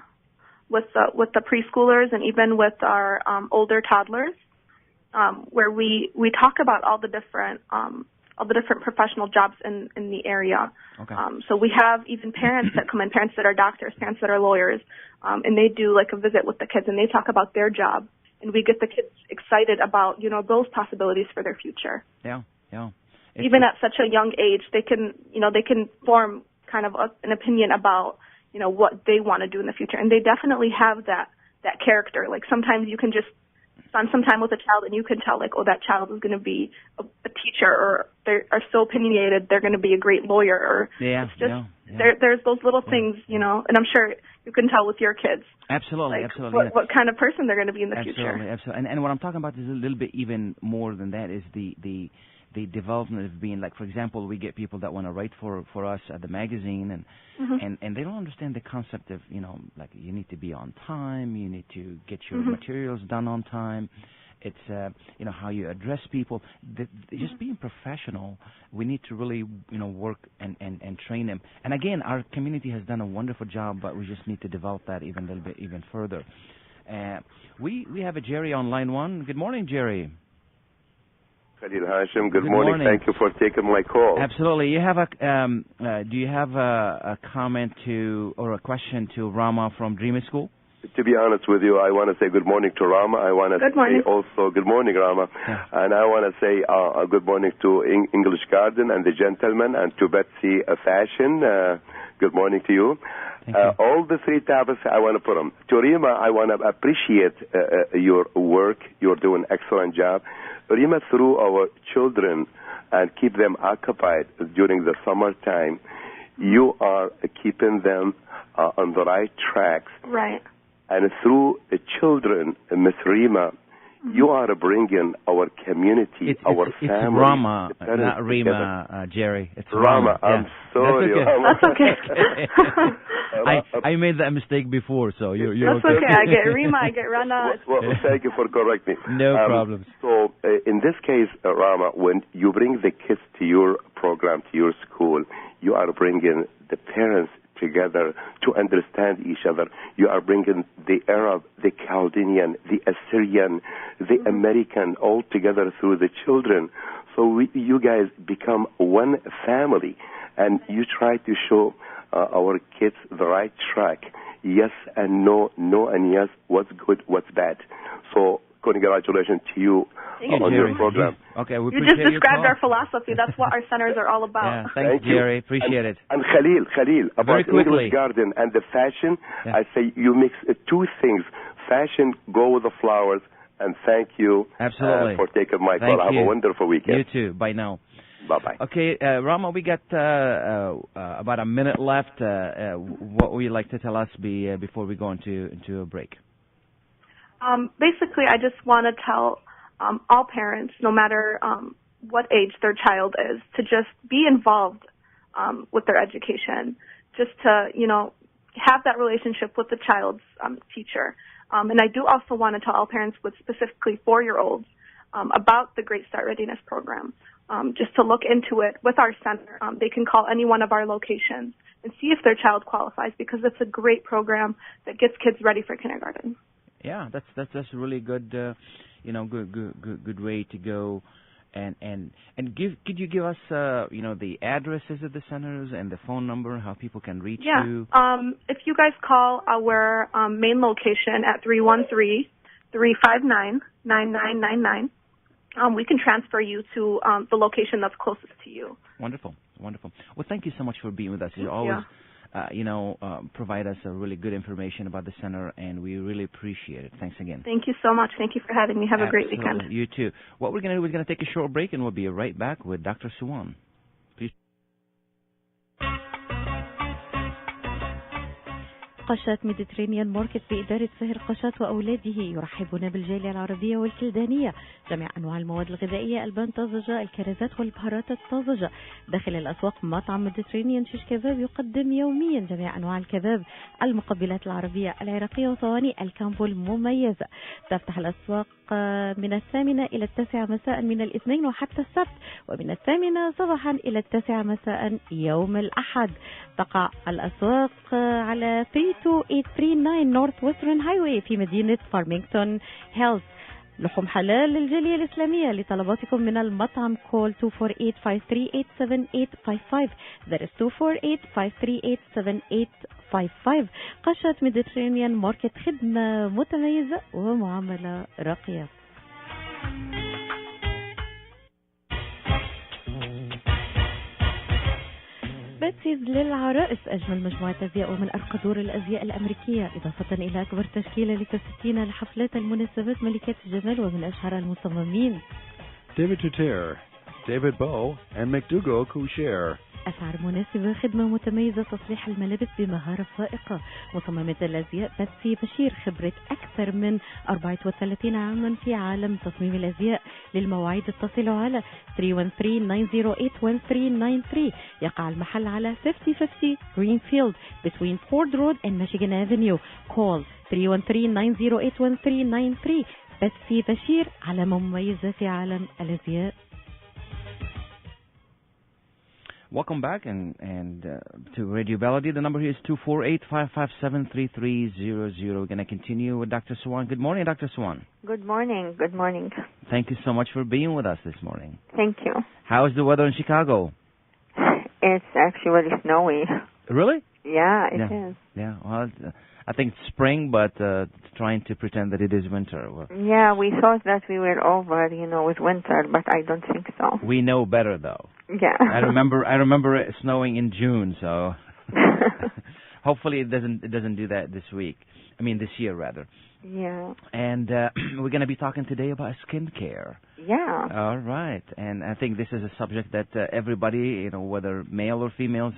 with the preschoolers and even with our older toddlers, where we talk about all the different professional jobs in the area. Okay. So we have even parents that come in, parents that are doctors, parents that are lawyers, and they do like a visit with the kids and they talk about their job, and we get the kids excited about those possibilities for their future. Yeah. Even at such a young age, they can form kind of an opinion about, what they want to do in the future. And they definitely have that character. Like sometimes you can just spend some time with a child and you can tell like, oh, that child is going to be a teacher, or they are so opinionated, they're going to be a great lawyer. Or it's just, there's those little things, and I'm sure you can tell with your kids. Absolutely. What kind of person they're going to be in the future. Absolutely. And what I'm talking about is a little bit even more than that is the development of being, like, for example, we get people that want to write for us at the magazine, and they don't understand the concept of, like you need to be on time, you need to get your materials done on time. It's, how you address people. Just being professional, we need to really, work and train them. And again, our community has done a wonderful job, but we just need to develop that even a little bit even further. We have a Jerry on line 1. Good morning, Jerry. Khalil Hachem, good morning. Thank you for taking my call. Absolutely. You have do you have a comment or a question to Rama from Dreamy School? To be honest with you, I want to say good morning to Rama. I want to say also good morning, Rama. Yeah. And I want to say good morning to English Garden and the gentleman, and to Betsy Fashion. Good morning to you. All the 3 topics, I want to put them. To Rima, I want to appreciate your work. You're doing an excellent job. Rima, through our children and keep them occupied during the summertime, you are keeping them on the right tracks. Right. And through the children, Miss Rima, You are bringing our community, our family. It's Rama, not Rima, Jerry. It's Rama. I'm sorry. That's okay. I made that mistake before, so you're That's okay. I get Rima, I get Rana. Well, thank you for correcting me. No problems. So, in this case, Rama, when you bring the kids to your program, to your school, you are bringing the parents together to understand each other. You are bringing the Arab, the Chaldean, the Assyrian, the American all together through the children. So you guys become one family, and you try to show our kids the right track. Yes and no, no and yes, what's good, what's bad. So congratulations to you on your program. Okay, you just described our philosophy. That's what our centers are all about. Yeah, thank you, Jerry. Appreciate it. And Khalil, about English Garden and the fashion, I say you mix two things. Fashion, go with the flowers, and thank you for taking my call. Have a wonderful weekend. You too. Bye now. Bye-bye. Okay, Rama, we got about a minute left. What would you like to tell us before we go into a break? Basically, I just want to tell all parents, no matter what age their child is, to just be involved with their education, just to, have that relationship with the child's teacher. And I do also want to tell all parents with specifically 4-year-olds about the Great Start Readiness Program, just to look into it with our center. They can call any one of our locations and see if their child qualifies, because it's a great program that gets kids ready for kindergarten. Yeah, that's a really good, good way to go, and could you give us, the addresses of the centers and the phone number, how people can reach you? If you guys call our main location at 313-359-9999, we can transfer you to the location that's closest to you. Wonderful. Well, thank you so much for being with us. You always. Provide us a really good information about the center, and we really appreciate it. Thanks again. Thank you so much. Thank you for having me. Have a great weekend. You too. What we're going to do is going to take a short break, and we'll be right back with Dr. Suwan. Please. قشات ميديترينيان ماركت بإدارة سهر قشات وأولاده يرحبون بالجالية العربية والكلدانية. جميع أنواع المواد الغذائية، البان طازجة، الكرزات والبهارات الطازجة. داخل الأسواق مطعم ميديترينيان شيش كباب يقدم يوميا جميع أنواع الكباب، المقبلات العربية العراقية وصواني الكامبو المميزة. تفتح الأسواق من 8 إلى 9 مساء من الاثنين وحتى السبت، ومن 8 صباحا إلى 9 مساء يوم الأحد. تقع الأسواق على 32839 نورث ويسترن هايوي في مدينة فارمينغتون هيلز. لحوم حلال للجالية الإسلامية. لطلباتكم من المطعم كول 248-538-7855. That is 248-538-7855. قشة ميديترينيان ماركت، خدمة متميزة ومعاملة راقية. باتسيز للعرائس، أجمل مجموعة أزياء ومن أرقى دور الأزياء الأمريكية، إضافة إلى أكبر تشكيلة لتستين لحفلات المناسبات ملكات الجمال ومن أشهر المصممين David Tuter, David Bow, and McDougall Coucher. أسعار مناسبة، خدمة متميزة، تصليح الملابس بمهارة فائقة. مصممة الأزياء باتسي بشير، خبرة أكثر من 34 عاما في عالم تصميم الأزياء. للمواعيد اتصلوا على 313-908-1393. يقع المحل على 5050 Greenfield between Ford Road and Michigan Avenue. Call 313-908-1393. باتسي بشير، علامة مميزة في عالم الأزياء. Welcome back and to Radio Baladi. The number here is 248-557-3300. We're going to continue with Dr. Suwan. Good morning, Dr. Suwan. Good morning. Good morning. Thank you so much for being with us this morning. Thank you. How is the weather in Chicago? It's actually snowy. Really? Yeah, it is. Yeah, well, I think it's spring, but trying to pretend that it is winter. Yeah, we thought that we were over, with winter, but I don't think so. We know better, though. Yeah. I remember it snowing in June, so hopefully it doesn't do that this year rather. Yeah. And we're going to be talking today about skincare. Yeah. All right. And I think this is a subject that everybody, whether male or females,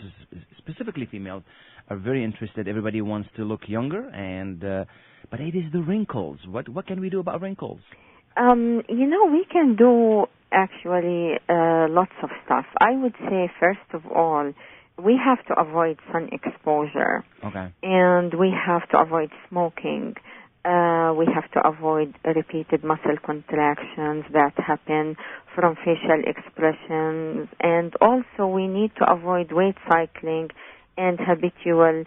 specifically females, are very interested. Everybody wants to look younger, but it is the wrinkles. What can we do about wrinkles? We can do actually lots of stuff. I would say, first of all, we have to avoid sun exposure. Okay. And we have to avoid smoking. We have to avoid repeated muscle contractions that happen from facial expressions. And also we need to avoid weight cycling and habitual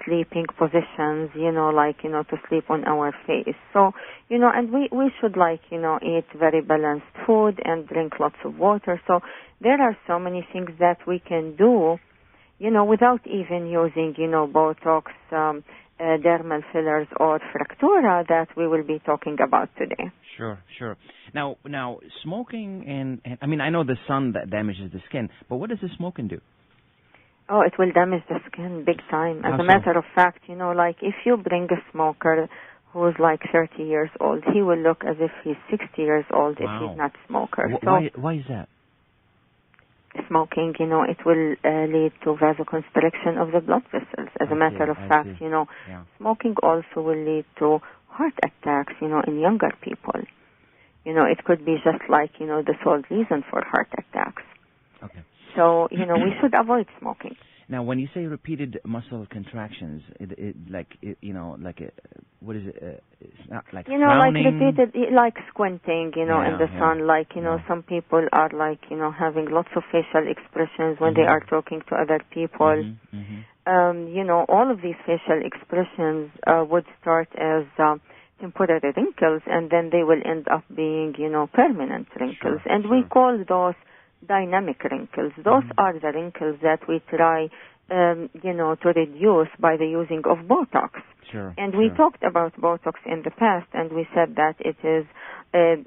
sleeping positions, to sleep on our face. So, and we should eat very balanced food and drink lots of water. So there are so many things that we can do, without even using, Botox, dermal fillers or Fractura that we will be talking about today. Sure. Now, smoking and I know the sun that damages the skin, but what does the smoking do? Oh, it will damage the skin big time. As a matter of fact, if you bring a smoker who's 30 years old, he will look as if he's 60 years old if he's not a smoker. Why is that? Smoking, it will lead to vasoconstriction of the blood vessels. As a matter of fact, smoking also will lead to heart attacks, in younger people. It could be just the sole reason for heart attacks. Okay. So, we should avoid smoking. Now, when you say repeated muscle contractions, what is it? It's not like frowning. Repeated, squinting, in the sun. Some people are having lots of facial expressions when they are talking to other people. All of these facial expressions would start as temporary wrinkles, and then they will end up being, permanent wrinkles. We call those dynamic wrinkles. Those are the wrinkles that we try, to reduce by the using of Botox. And we talked about Botox in the past, and we said that it is, it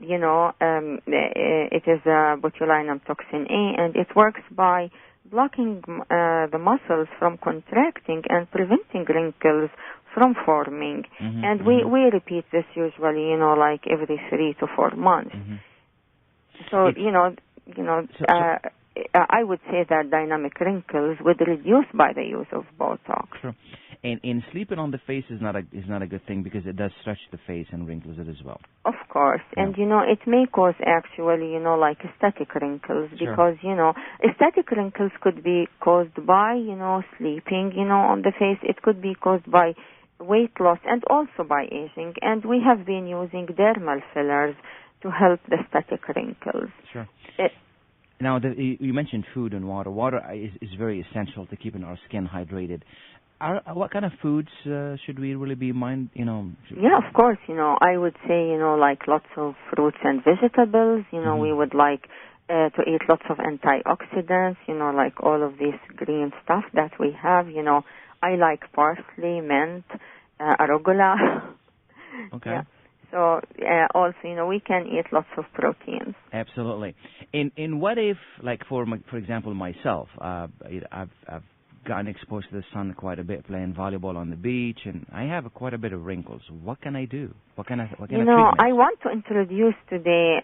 is botulinum toxin A, and it works by blocking the muscles from contracting and preventing wrinkles from forming. And we repeat this usually, every 3 to 4 months. So, I would say that dynamic wrinkles would reduce by the use of Botox. Sure. And sleeping on the face is not a good thing because it does stretch the face and wrinkles it as well. Of course. And, it may cause actually, aesthetic wrinkles because, aesthetic wrinkles could be caused by, sleeping, on the face. It could be caused by weight loss and also by aging. And we have been using dermal fillers to help the aesthetic wrinkles. Sure. Now, you mentioned food and water. Water is very essential to keeping our skin hydrated. What kind of foods should we really be Yeah, of course. I would say, lots of fruits and vegetables. We would like to eat lots of antioxidants, all of this green stuff that we have. I like parsley, mint, arugula. Okay. Yeah. So also, we can eat lots of proteins. Absolutely. And what if, for example, myself, I've gotten exposed to the sun quite a bit, playing volleyball on the beach, and I have quite a bit of wrinkles. What can I do? What kind of treatment? I want to introduce today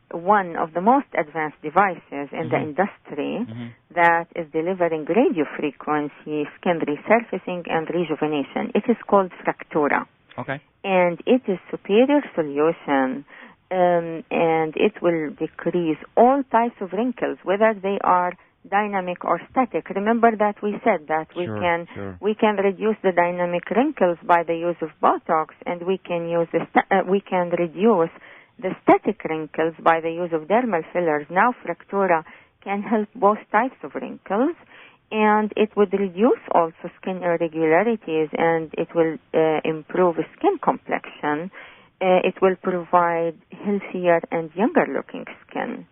one of the most advanced devices in the industry that is delivering radio frequency skin resurfacing and rejuvenation. It is called Fractura. Okay. And it is superior solution, and it will decrease all types of wrinkles, whether they are dynamic or static. Remember that we said that we can reduce the dynamic wrinkles by the use of Botox, and we can reduce the static wrinkles by the use of dermal fillers. Now Fractura can help both types of wrinkles, and it would reduce also skin irregularities, and it will improve skin complexion. It will provide healthier and younger looking skin.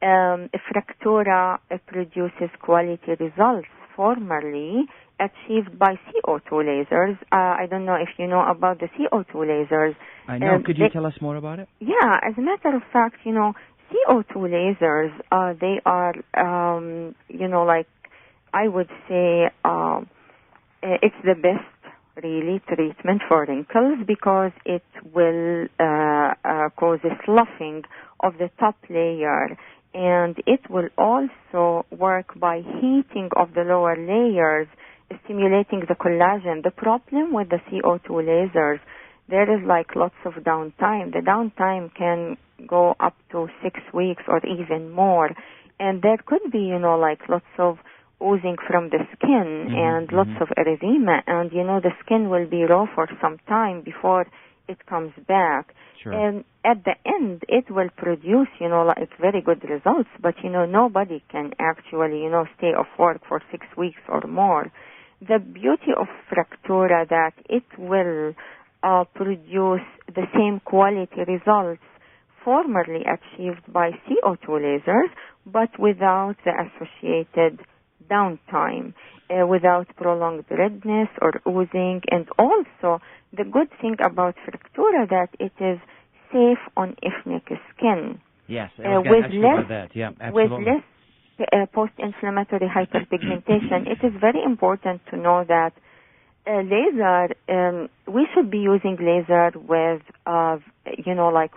Fractura produces quality results formerly achieved by CO2 lasers. I don't know if you know about the CO2 lasers. I know. Could you tell us more about it? Yeah, as a matter of fact, CO2 lasers, they are, I would say it's the best, really, treatment for wrinkles because it will cause a sloughing of the top layer, and it will also work by heating of the lower layers, stimulating the collagen. The problem with the CO2 lasers, there is like lots of downtime. The downtime can go up to 6 weeks or even more. And there could be, like lots of oozing from the skin and lots of erythema. And, the skin will be raw for some time before it comes back. Sure. And at the end, it will produce, like very good results. But, nobody can actually, stay off work for 6 weeks or more. The beauty of Fractura that it will produce the same quality results formerly achieved by CO2 lasers, but without the associated downtime, without prolonged redness or oozing. And also, the good thing about Fractura that it is safe on ethnic skin. Yes, with that. Yeah, absolutely. With less post-inflammatory hyperpigmentation. It is very important to know that laser, we should be using laser with,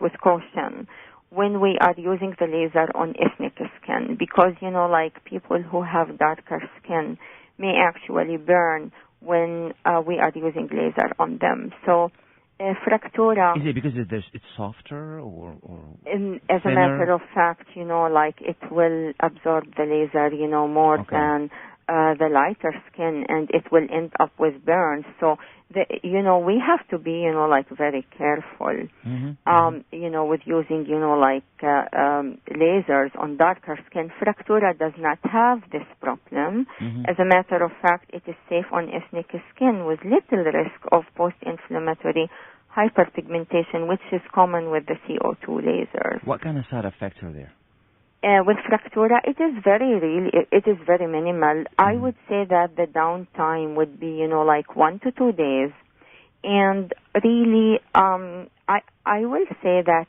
with caution when we are using the laser on ethnic skin, because, like people who have darker skin may actually burn when we are using laser on them. So, Fractura... Is it because it's softer or as a matter of fact, like it will absorb the laser, more than the lighter skin, and it will end up with burns. So, we have to be, very careful, with using, lasers on darker skin. Fractura does not have this problem. As a matter of fact, it is safe on ethnic skin with little risk of post-inflammatory hyperpigmentation, which is common with the CO2 lasers. What kind of side effects are there? With Fractura, it is very minimal. I would say that the downtime would be, like 1 to 2 days. And really, I will say that,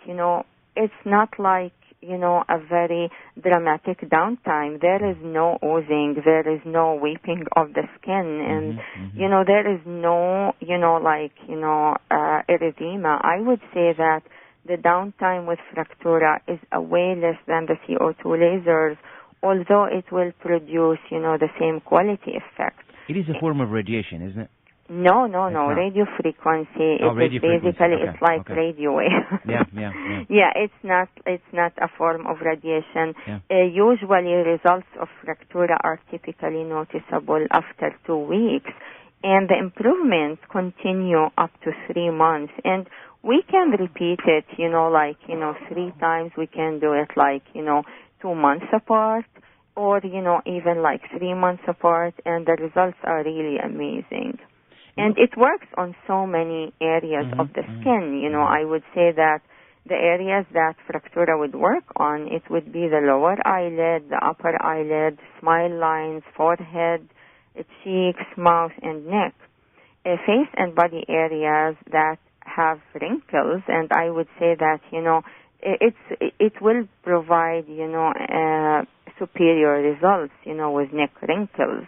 it's not like, a very dramatic downtime. There is no oozing, there is no weeping of the skin, and, there is no, erythema. I would say that the downtime with Fractura is way less than the CO2 lasers, although it will produce, the same quality effect. It is a form of radiation, isn't it? No. Radio frequency. It's like radio wave. Yeah, it's not a form of radiation. Usually results of Fractura are typically noticeable after 2 weeks, and the improvements continue up to 3 months. And we can repeat it, 3 times. We can do it 2 months apart, or, even 3 months apart, and the results are really amazing. And it works on so many areas of the skin. I would say that the areas that Fractura would work on, it would be the lower eyelid, the upper eyelid, smile lines, forehead, cheeks, mouth, and neck. Face and body areas that have wrinkles, and I would say that, it will provide, superior results, with neck wrinkles.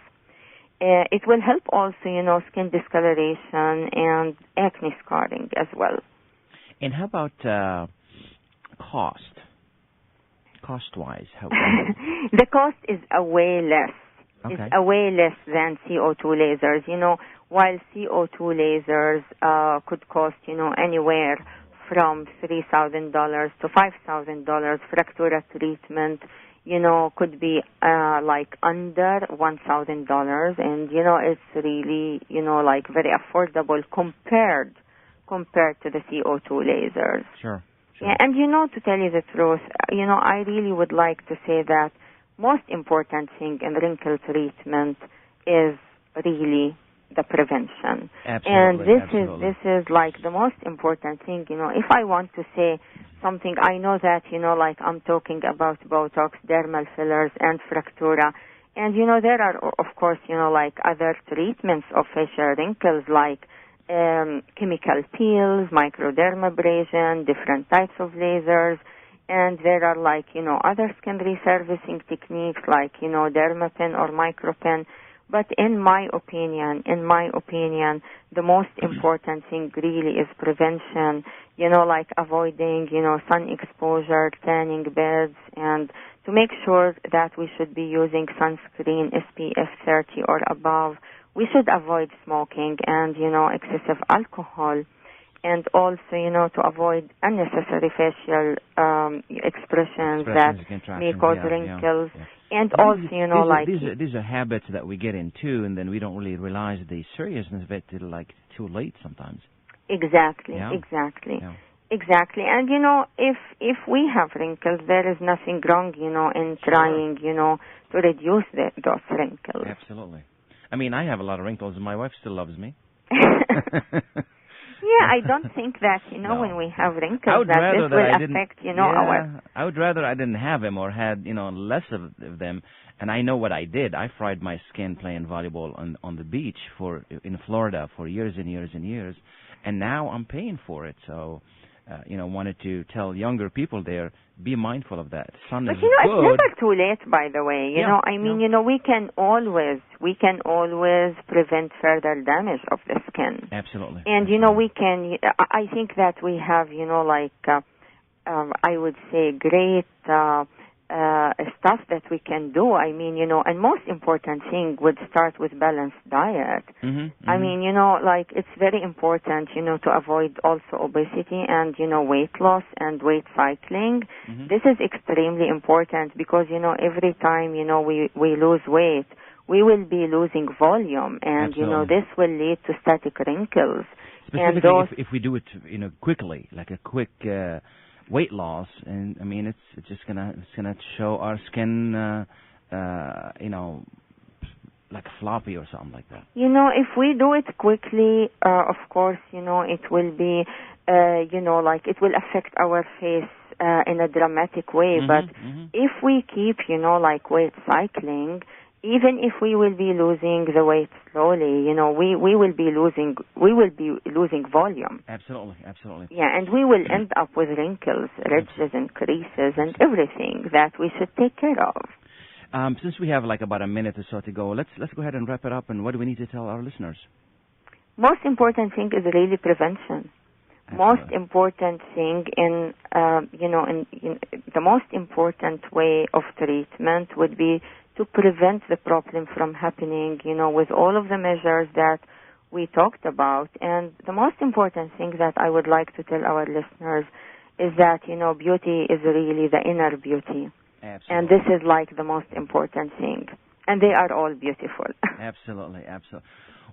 It will help also, skin discoloration and acne scarring as well. And how about cost? Cost-wise? The cost is way less. Okay. It's way less than CO2 lasers. While CO2 lasers could cost, anywhere from $3,000 to $5,000, Fractura treatment, could be under $1,000, and it's really very affordable compared to the CO2 lasers. Sure. Yeah, and to tell you the truth, I really would like to say that most important thing in wrinkle treatment is really the prevention. Absolutely. And this is the most important thing. If I want to say something, I know that, I'm talking about Botox, dermal fillers, and Fractura. And, there are, of course, other treatments of facial wrinkles, like chemical peels, microdermabrasion, different types of lasers. And there are, other skin resurfacing techniques, like, Dermapen or Micropen. But in my opinion, the most important thing really is prevention, avoiding, sun exposure, tanning beds, and to make sure that we should be using sunscreen SPF 30 or above. We should avoid smoking and, excessive alcohol. and also, to avoid unnecessary facial expressions that may cause wrinkles. And also, these are habits that we get into, and then we don't really realize the seriousness of it till too late sometimes. Exactly. Yeah. Exactly. And, if we have wrinkles, there is nothing wrong, in trying, to reduce those wrinkles. Absolutely. I mean, I have a lot of wrinkles, and my wife still loves me. Yeah, I don't think that, when we have wrinkles, that this will affect, our... I would rather I didn't have them or had, less of them. And I know what I did. I fried my skin playing volleyball on the beach in Florida for years and years and years. And now I'm paying for it. So, wanted to tell younger people there, be mindful of that. Sun is good. It's never too late, by the way. We can always prevent further damage of the skin. Absolutely. And, we can, I think that we have, I would say great stuff that we can do. I mean, and most important thing would start with balanced diet. Mm-hmm. I mean, it's very important, to avoid also obesity and, weight loss and weight cycling. Mm-hmm. This is extremely important because, every time, we lose weight, we will be losing volume, and, this will lead to static wrinkles. Specifically, and if we do it, quickly, like a quick weight loss, and I mean it's gonna show our skin like floppy or something like that. If we do it quickly, of course, it will be it will affect our face in a dramatic way. But if we keep weight cycling, even if we will be losing the weight slowly, we will be losing volume. Absolutely. Yeah, and we will end up with wrinkles, ridges, and creases, and everything that we should take care of. Since we have about a minute or so to go, let's go ahead and wrap it up. And what do we need to tell our listeners? Most important thing is really prevention. Absolutely. Most important thing in the most important way of treatment would be to prevent the problem from happening, with all of the measures that we talked about. And the most important thing that I would like to tell our listeners is that, beauty is really the inner beauty. Absolutely. And this is the most important thing. And they are all beautiful. Absolutely.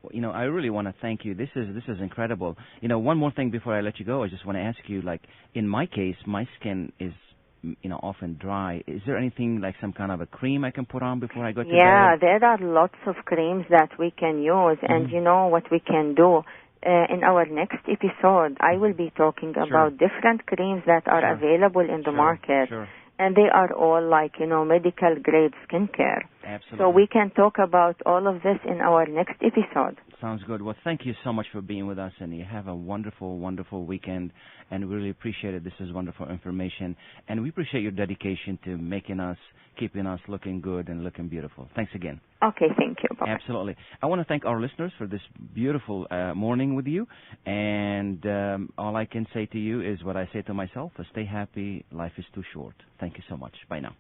Well, I really want to thank you. This is incredible. One more thing before I let you go, I just want to ask you, in my case, my skin is often dry. Is there anything some kind of a cream I can put on before I go to bed? Yeah, there are lots of creams that we can use, and what we can do. In our next episode, I will be talking about different creams that are available in the market. Sure. And they are all medical grade skincare. Absolutely. So we can talk about all of this in our next episode. Sounds good. Well, thank you so much for being with us, and you have a wonderful, wonderful weekend, and we really appreciate it. This is wonderful information, and we appreciate your dedication to keeping us looking good and looking beautiful. Thanks again. Okay, thank you. Bye-bye. Absolutely. I want to thank our listeners for this beautiful morning with you, and all I can say to you is what I say to myself, stay happy, life is too short. Thank you so much. Bye now.